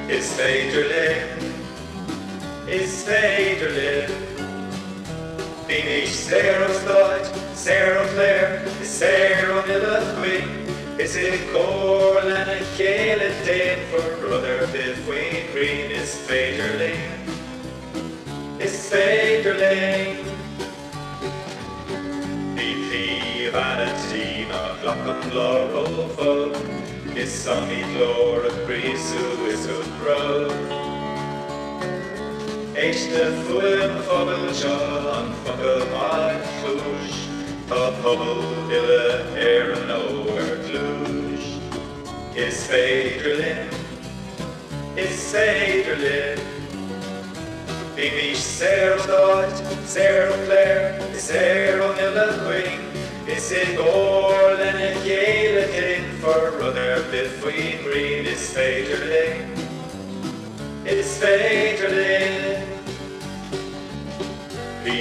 Is Féidir Linn, is Féidir Linn. Bhí mís saor ó stáit, saor ó cléir, is saor ó Míle chuig. Is it cór lena chéile déan for brother between green. Is Féidir Linn, is Féidir Linn. Bhí pí vanity nach lacham lár ó fog. Is sunny glór a brísú is ó bro. Éiste fuim phobal seo an phobal maith clúis. Tá pobl uile an ógar glúis. Is Féidir Linn, is Féidir Linn. Bhí mís saor ó stáit, saor ó cléir, is saor ó Míle chuig. Is it gore lena chéile déan for brother between green. Is Féidir Linn, is Féidir Linn. Bhí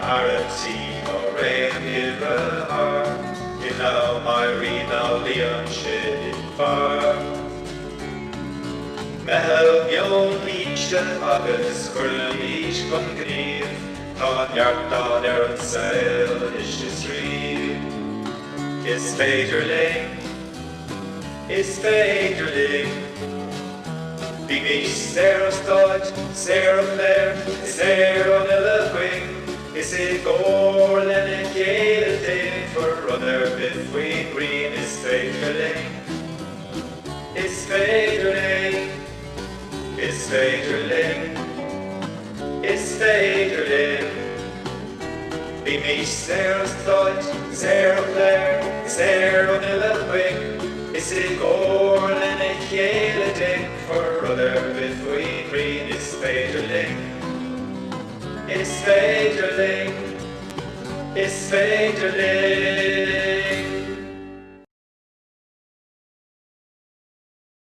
airtí ó réim Leabhar, I now my ná líon siad in far. Mehel beon líiste agus chuirla lís chun gníomh. Tá neartán an saoil is sríomh. Is Féidir Linn, is Féidir Linn. Bhí mís saor ó stáit, saor ó cléir, is saor ó Míle chuig. Is it cór lena chéile déan for brother between green. Is Féidir Linn, is Féidir Linn. Is Féidir Linn, is Féidir Linn. Bhí mís saor ó stáit, saor ó cléir, is saor ó Míle chuig. Is it cór lena chéile déan for brother between green. Is Féidir Linn, is Féidir Linn, is Féidir Linn.